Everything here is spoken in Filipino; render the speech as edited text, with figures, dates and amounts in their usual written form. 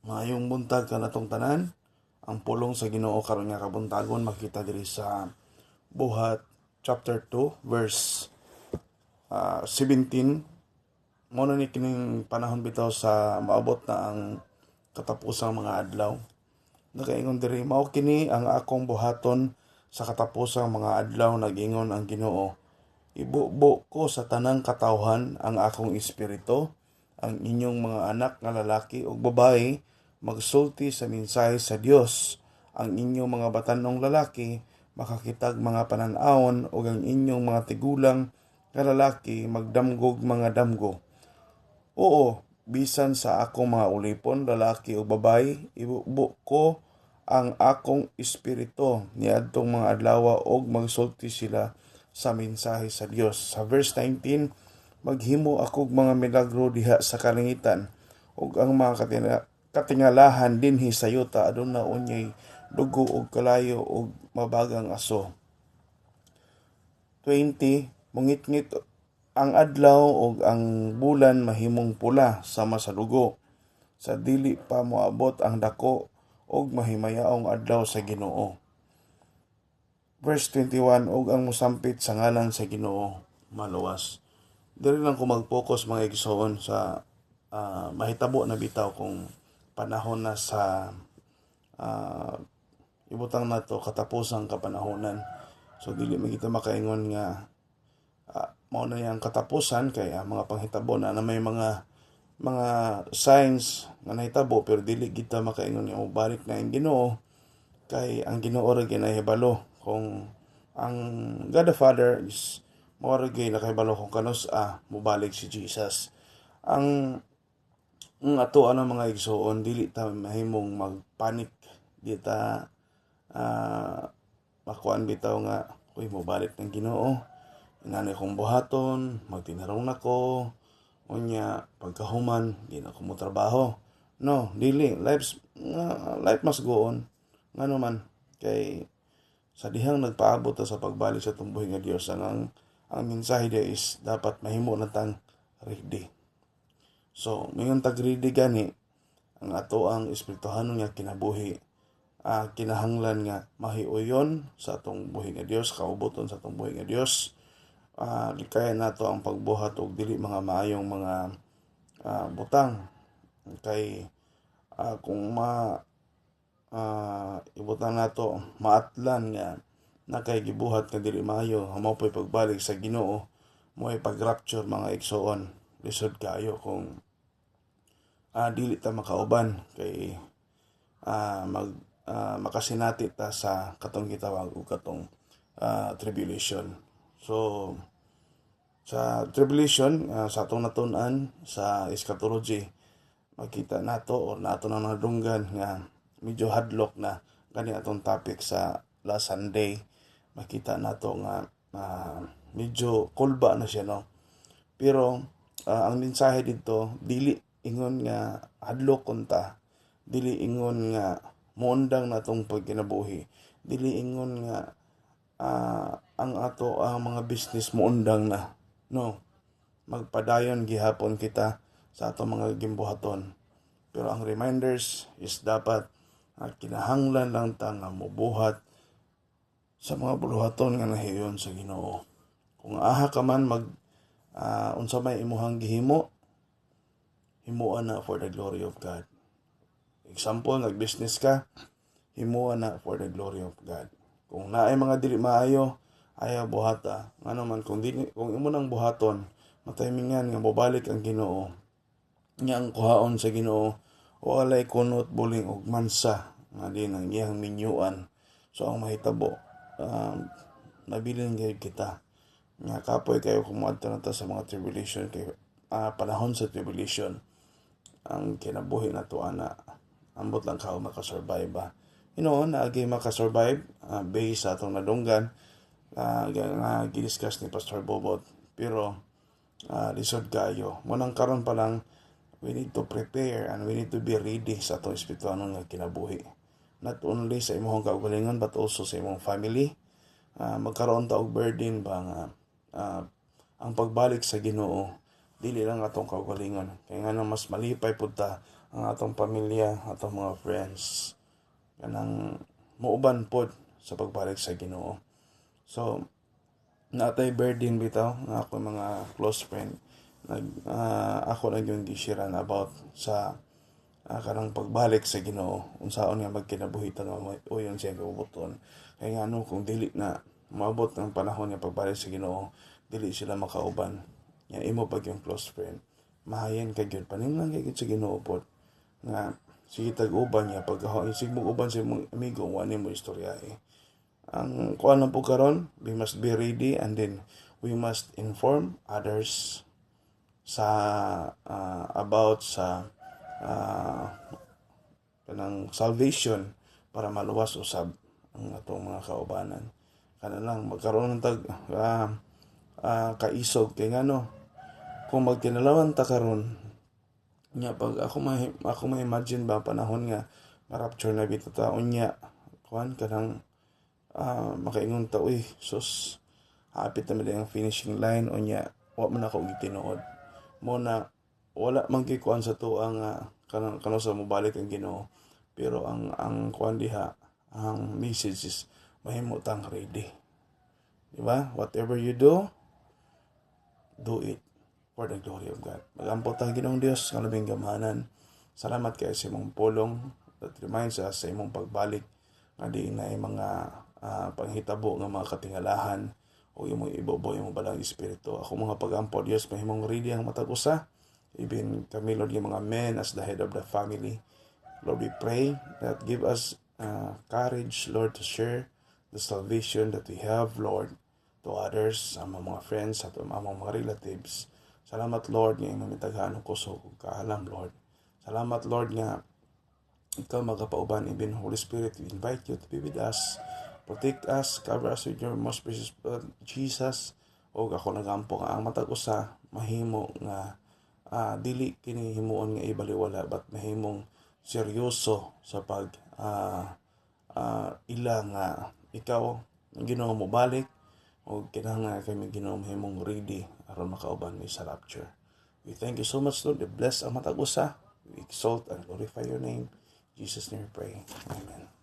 Maayong buntag ka natong tanan. Ang pulong sa Ginoo karon nga kabuntagon makita diri sa Buhat chapter 2 verse 17. Mo na ni kining panahon bitaw sa maabot na ang katapusang mga adlaw. Nakaingon diri mao kini ang akong buhaton sa katapusang mga adlaw, nagingon ang Ginoo. Ibubo ko sa tanang katawhan ang akong espiritu. Ang inyong mga anak nga lalaki ug babayi magsulti sa mensahe sa Dios. Ang inyong mga batanong lalaki makakitag mga panan-awon ug ang inyong mga tigulang nga lalaki magdamgog mga damgo. Oo, bisan sa akong mga ulipon, lalaki o babayi, ibubo ko ang akong espiritu niadtong mga adlaw og magsulti sila sa mensahe sa Dios. Sa verse 19, maghimo akog mga milagro diha sa kalangitan ug ang mga katingalahan dinhi sa yuta aduna unyay dugo og kalayo og mabagang aso. 20, mungitngit ang adlaw ug ang bulan mahimong pula sama sa dugo, sa dili pa moabot ang dako ug mahimayaong adlaw sa Ginoo. Verse 21, ug ang mosampit sa ngalan sa Ginoo maluwas. Dili lang ko mag-focus mga igsoon sa mahitabo na bitaw kung panahon na sa ibutang nato katapusang kapanahonan. So dili man kita makaingon nga mao na yang katapusan kay mga panghitabo na may mga signs nga nahitabo, pero dili kita makaingon nga mobalik na ang Ginoo kay ang Ginoo ra ginahibalo kung ang God the Father is mao ra nakahibalo kung kanus mobalik si Jesus. Ang ato mga igsoon, dili ta mahimong magpanik, di ta makuan bitaw nga mobalik ng Ginoo, inanay kong buhaton, magtinarong nako, unya pagkahuman di na ko mo trabaho. No, dili, life must go on. Ngano man kay sa dihang nagpaabot sa pagbalik sa tumbuhi nga Dios, ang mensahe dia is dapat mahimo na tang ready. So mingon tag ready gani ang ato ang espirituhanon nga kinabuhi, kinahanglan nga mahiuyon sa atong buhi nga Dios, kauboton sa atong buhi nga Dios. Kaya nato ang pagbuhat og dili mga maayong mga butang kay kung ibutang nato maatlan nga nakay gibuhat nga dili maayo, mao po'y pagbalik sa Ginoo, mo'y pag-rapture mga igsoon. Lisod kayo kung dili ta makauban kay makasinati ta sa katong gitawag og katong tribulation. So sa tribulation, sa atong natun-an sa eschatology, makita nato o nato na nadunggan nga medyo hadlok na gani atong topic sa last Sunday. Makita nato nga medyo kulba na siya, no? Pero ang mensahe dito dili ingon nga hadlok kunta, dili ingon nga muundang natong pagkinabuhi, dili ingon nga ang ato mga business muundang na, no? Magpadayon gihapon kita sa ato mga gimbuhaton, pero ang reminders is dapat kinahanglan lang ta nga mobuhat sa mga buluhaton nga nahiyon sa Ginoo. Kung aha ka man unsa may imuhang gihimo, himuan na for the glory of God. Example, nag-business ka, himuan na for the glory of God. Kung naay mga dili maayo, ayaw buhata. Ngano man kung imo nang buhaton, matimingan nga mobalik ang Ginoo. Nga ang kuhaon sa Ginoo walay kunot, buling og mansa nga din ang iyang minyuan. So ang mahitabo, nabilin gyud kita nga kapoy kayo kumuadto na ta sa mga tribulation kay panahon sa tribulation ang kinabuhi nato ana ambot lang ka makasurvive ba. Naagi makasurvive based sa atong nadunggan nga gidiscuss ni Pastor Bobot, pero lisod kayo mo nang karon pa lang. We need to prepare and we need to be ready sa atong espirituhanon nga kinabuhi, not only sa imong kaugalingon but also sa imong family. Magkaroon ta og burden ba nga ang pagbalik sa Ginoo dili lang atong kaugalingon. Kaya nga nang mas malipay pud ta ang atong pamilya, atong mga friends. Kanang muuban pod sa pagbalik sa Ginoo. So, natay burden bitaw nga ako mga close friend. Ako lang yung gishiran about sa kanang pagbalik sa Ginoo, unsaon nga magkinabuhitan o yun siya kabubuton. Kaya nga kung dili na maabot ng panahon nga pagbalik sa Ginoo, dili sila makauban. Yan imo pag yung close friend. Mahayan ka gyud paninglang kay sa Ginoo pod nga sige tag-uban niya pag isig mo uban sa imong amigo wani mo istorya ang kuan lang po karon, we must be ready and then we must inform others sa about sa kanang salvation para maluwas usab ang atong mga kaubanan. Kana lang magkaroon ng tag kaisog kay ngano kung magtinalawan ta karon nya pag ako may imagine ba panahon nga ma-rapture na bitaw ta unya kuan kanang makaingon ta uy sus hapit na mi ang finishing line unya wa man ako gitinuod mo na wala man kay kuan sa tuang kanang sa mobalik ang Ginoo pero ang kuan diha ang message is mahimo tang ready, di ba? Whatever you do it for the glory of God. Mag-ampot ang Ginoong Dios ng labing gamahanan. Salamat kayo sa imong pulong that reminds us sa imong pagbalik nga di na mga panghitabo nga mga katingalahan o imong ibobo imong balang espiritu. Ako mga pag-ampot Dios mahimong ready ang matag usa. Even kami Lord yung mga men as the head of the family. Lord, we pray that give us courage, Lord, to share the salvation that we have, Lord, to others, sa mga friends, at mga relatives. Salamat, Lord, nga imong mitaghaan ko so kaalam, Lord. Salamat, Lord, nga ikaw magapauban, even Holy Spirit, we invite you to be with us. Protect us, cover us with your most precious blood, Jesus. O ako nagampo nga ang matag usa mahimo nga dili kini himuon nga ibaliwala but mahimong seryoso sa pag ila nga ikaw Ginoo mo balik o kinahanglan kami Ginoo mahimong ready aron makauban mi sa rapture. We thank you so much, Lord. Bless ang matag usa. We exalt and glorify your name. In Jesus' name we pray. Amen.